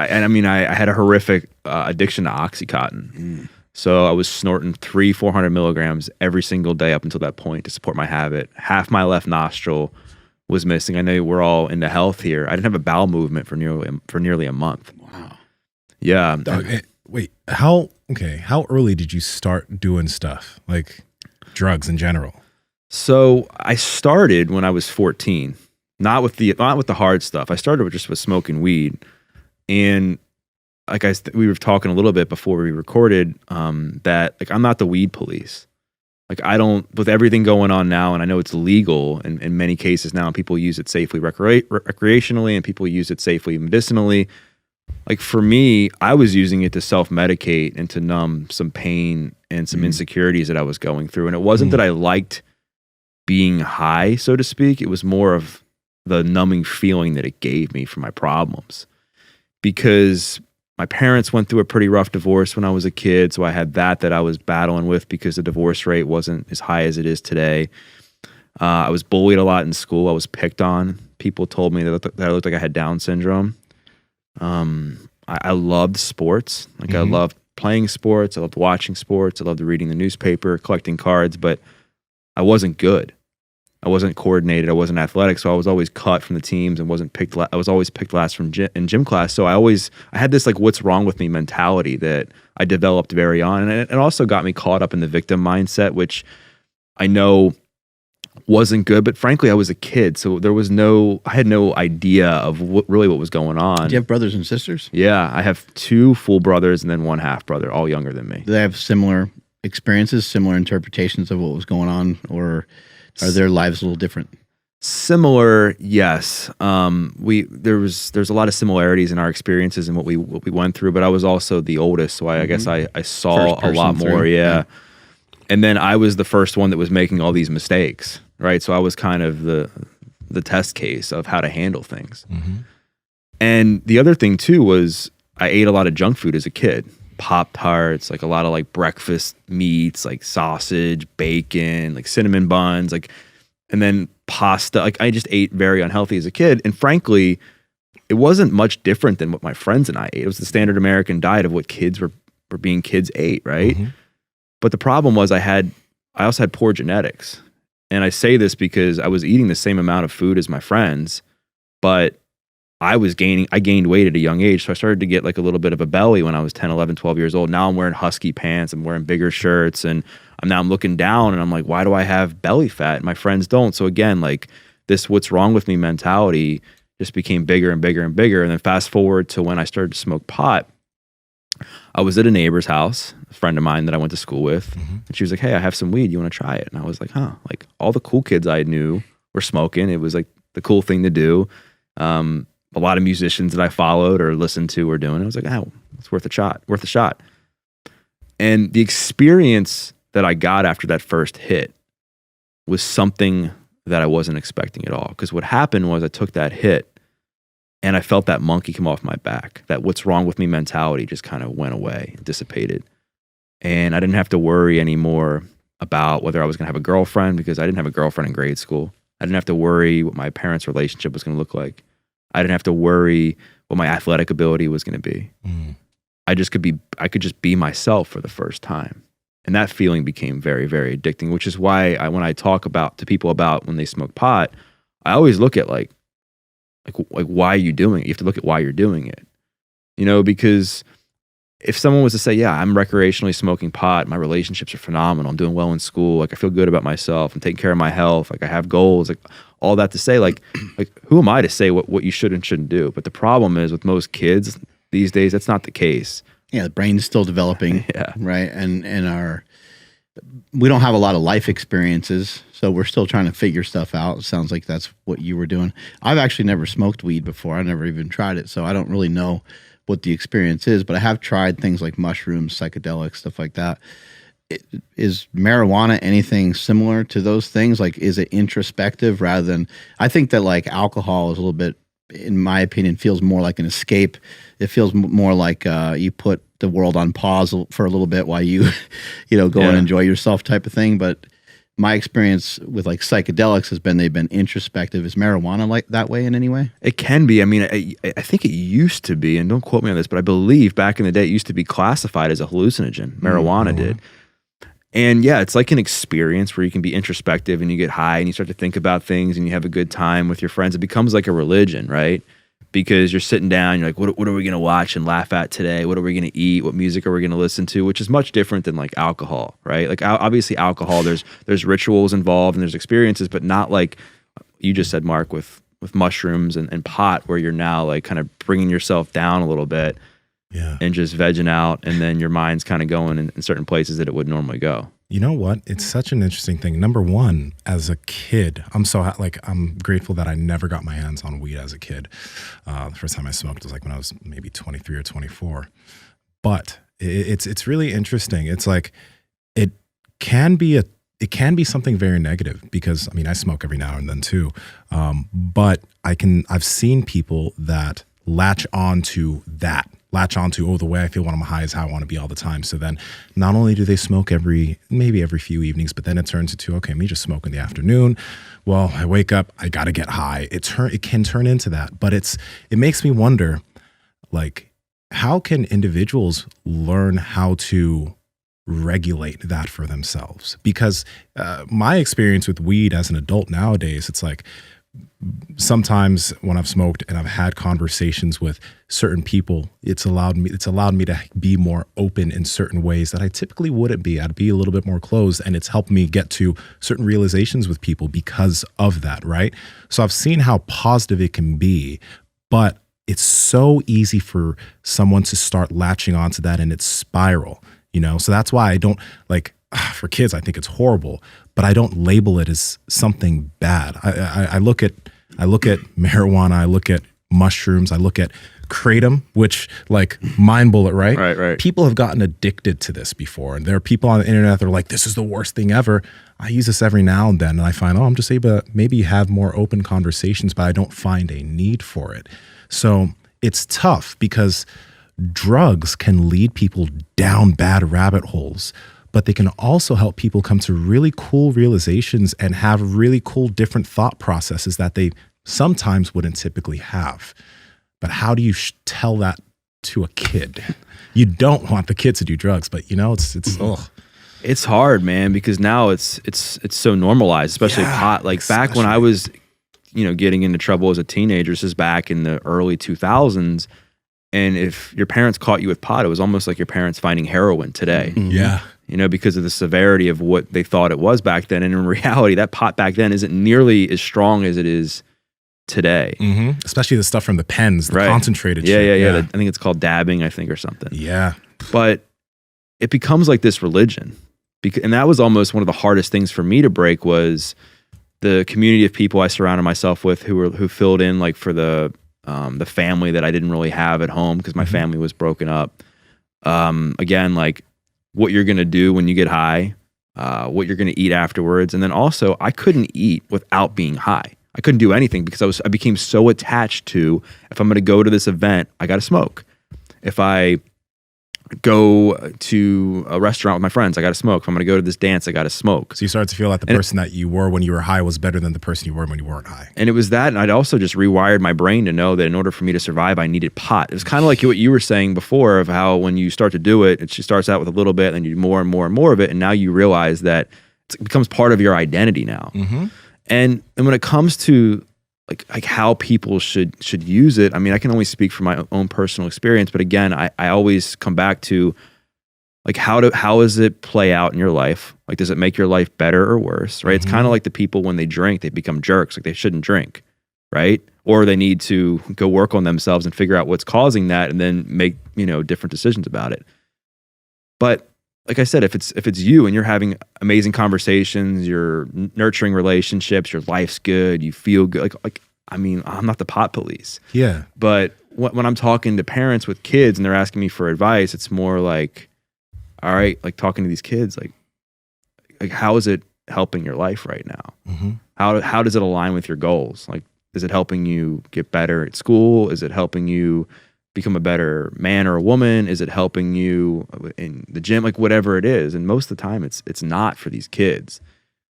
I had a horrific addiction to Oxycontin. So I was snorting 400 milligrams every single day up until that point to support my habit. Half my left nostril was missing. I know we're all into health here. I didn't have a bowel movement for nearly a month. Wow. Yeah. Doug, wait, how early did you start doing stuff like drugs in general? So I started when I was 14, not with the hard stuff. I started with smoking weed, and like we were talking a little bit before we recorded, that like I'm not the weed police. Like I don't, with everything going on now, and I know it's legal in many cases now, and people use it safely recreationally, and people use it safely medicinally. Like for me, I was using it to self-medicate and to numb some pain and some insecurities that I was going through. And it wasn't that I liked being high, so to speak. It was more of the numbing feeling that it gave me for my problems. Because my parents went through a pretty rough divorce when I was a kid, so I had that I was battling with because the divorce rate wasn't as high as it is today. I was bullied a lot in school. I was picked on. People told me that I looked like I had Down syndrome. I loved sports. Like I loved playing sports. I loved watching sports. I loved reading the newspaper, collecting cards, but I wasn't good. I wasn't coordinated. I wasn't athletic. So I was always cut from the teams and wasn't picked. I was always picked last in gym class. So I had this like, what's wrong with me mentality that I developed very on. And it also got me caught up in the victim mindset, which I know wasn't good, but frankly, I was a kid. So I had no idea of what was going on. Do you have brothers and sisters? Yeah, I have 2 full brothers and then 1 half brother, all younger than me. Do they have similar experiences, similar interpretations of what was going on, or are their lives a little different? Similar, yes. There's a lot of similarities in our experiences and what we went through, but I was also the oldest, so I guess I saw a lot more. Yeah. And then I was the first one that was making all these mistakes, right? So I was kind of the test case of how to handle things. And the other thing too was I ate a lot of junk food as a kid. Pop-Tarts, like a lot of like breakfast meats, like sausage, bacon, like cinnamon buns, like, and then pasta. Like I just ate very unhealthy as a kid. And frankly, it wasn't much different than what my friends and I ate. It was the standard American diet of what kids were being kids ate, right? But the problem was I also had poor genetics. And I say this because I was eating the same amount of food as my friends, but I gained weight at a young age. So I started to get like a little bit of a belly when I was 10, 11, 12 years old. Now I'm wearing husky pants. I'm wearing bigger shirts. And I'm looking down and I'm like, why do I have belly fat? And my friends don't. So again, like this what's wrong with me mentality just became bigger and bigger and bigger. And then fast forward to when I started to smoke pot, I was at a neighbor's house, a friend of mine that I went to school with. And she was like, hey, I have some weed. You want to try it? And I was like, huh. Like all the cool kids I knew were smoking. It was like the cool thing to do. A lot of musicians that I followed or listened to were doing it. I was like, oh, it's worth a shot. And the experience that I got after that first hit was something that I wasn't expecting at all. Because what happened was I took that hit and I felt that monkey come off my back. That what's wrong with me mentality just kind of went away, dissipated. And I didn't have to worry anymore about whether I was going to have a girlfriend, because I didn't have a girlfriend in grade school. I didn't have to worry what my parents' relationship was going to look like. I didn't have to worry what my athletic ability was going to be. I could just be myself for the first time. And that feeling became very, very addicting, which is why when I talk to people about when they smoke pot, I always look at like why are you doing it? You have to look at why you're doing it. Because if someone was to say, yeah, I'm recreationally smoking pot, my relationships are phenomenal, I'm doing well in school, like I feel good about myself, I'm taking care of my health, like I have goals, like all that to say, like who am I to say what you should and shouldn't do? But the problem is with most kids these days, that's not the case. Yeah, the brain's still developing, right? And we don't have a lot of life experiences, so we're still trying to figure stuff out. It sounds like that's what you were doing. I've actually never smoked weed before. I never even tried it, so I don't really know what the experience is, but I have tried things like mushrooms, psychedelics, stuff like that. Is marijuana anything similar to those things? Like, is it introspective rather than, I think that like alcohol is a little bit, in my opinion, feels more like an escape. It feels more like you put the world on pause for a little bit while you, go and enjoy yourself type of thing. But my experience with like psychedelics has been they've been introspective. Is marijuana like that way in any way? It can be. I mean, I think it used to be, and don't quote me on this, but I believe back in the day it used to be classified as a hallucinogen. Marijuana did. And yeah, it's like an experience where you can be introspective and you get high and you start to think about things and you have a good time with your friends. It becomes like a religion, right? Because you're sitting down, you're like, what are we going to watch and laugh at today? What are we going to eat? What music are we going to listen to? Which is much different than like alcohol, right? Like obviously alcohol, there's rituals involved and there's experiences, but not like you just said, Mark, with mushrooms and pot, where you're now like kind of bringing yourself down a little bit and just vegging out. And then your mind's kind of going in certain places that it would normally go. You know what? It's such an interesting thing. Number one, as a kid, I'm grateful that I never got my hands on weed as a kid. The first time I smoked was like when I was maybe 23 or 24. But it's really interesting. It's like it can be something very negative, because I mean I smoke every now and then too. But I've seen people that latch onto the way I feel when I'm high is how I want to be all the time. So then not only do they smoke maybe every few evenings, but then it turns into, okay, me just smoke in the afternoon. Well, I wake up, I got to get high. It can turn into that, but it makes me wonder, like, how can individuals learn how to regulate that for themselves? Because my experience with weed as an adult nowadays, it's like, sometimes when I've smoked and I've had conversations with certain people, it's allowed me to be more open in certain ways that I typically wouldn't be. I'd be a little bit more closed, and it's helped me get to certain realizations with people because of that, right? So I've seen how positive it can be, but it's so easy for someone to start latching onto that and it's spiral, So that's why I don't like, for kids, I think it's horrible, but I don't label it as something bad. I look at marijuana, I look at mushrooms, I look at kratom, which like mind bullet, right? Right. People have gotten addicted to this before, and there are people on the internet that are like, this is the worst thing ever. I use this every now and then, and I find, I'm just able to maybe have more open conversations, but I don't find a need for it. So it's tough because drugs can lead people down bad rabbit holes, but they can also help people come to really cool realizations and have really cool different thought processes that they sometimes wouldn't typically have. But how do you tell that to a kid? You don't want the kids to do drugs, but it's hard, man, because now it's so normalized, especially pot. Like back when I was, getting into trouble as a teenager, this is back in the early 2000s. And if your parents caught you with pot, it was almost like your parents finding heroin today. Yeah. Because of the severity of what they thought it was back then. And in reality, that pot back then isn't nearly as strong as it is today. Mm-hmm. Especially the stuff from the pens, the concentrated shit. Yeah. I think it's called dabbing, or something. Yeah. But it becomes like this religion. And that was almost one of the hardest things for me to break, was the community of people I surrounded myself with who filled in like for the family that I didn't really have at home because my family was broken up. Again, like what you're going to do when you get high, what you're going to eat afterwards. And then also I couldn't eat without being high. I couldn't do anything because I became so attached to, if I'm going to go to this event, I got to smoke. If I go to a restaurant with my friends, I got to smoke. If I'm going to go to this dance, I got to smoke. So you started to feel like the person that you were when you were high was better than the person you were when you weren't high. And it was that, and I'd also just rewired my brain to know that in order for me to survive, I needed pot. It was kind of like what you were saying before of how when you start to do it, it just starts out with a little bit, and then you do more and more and more of it, and now you realize that it becomes part of your identity now. Mm-hmm. And when it comes to like how people should use it, I mean, I can only speak from my own personal experience, but again, I always come back to like how does it play out in your life? Like, does it make your life better or worse? Right? It's kind of like the people when they drink, they become jerks. Like they shouldn't drink, right? Or they need to go work on themselves and figure out what's causing that, and then make different decisions about it. But like I said, if it's you and you're having amazing conversations, you're nurturing relationships, your life's good, you feel good. Like I mean, I'm not the pot police. Yeah. But when I'm talking to parents with kids and they're asking me for advice, it's more like, all right, like talking to these kids, like how is it helping your life right now? Mm-hmm. How does it align with your goals? Like, is it helping you get better at school? Is it helping you become a better man or a woman? Is it helping you in the gym? Like whatever it is. And most of the time it's not for these kids.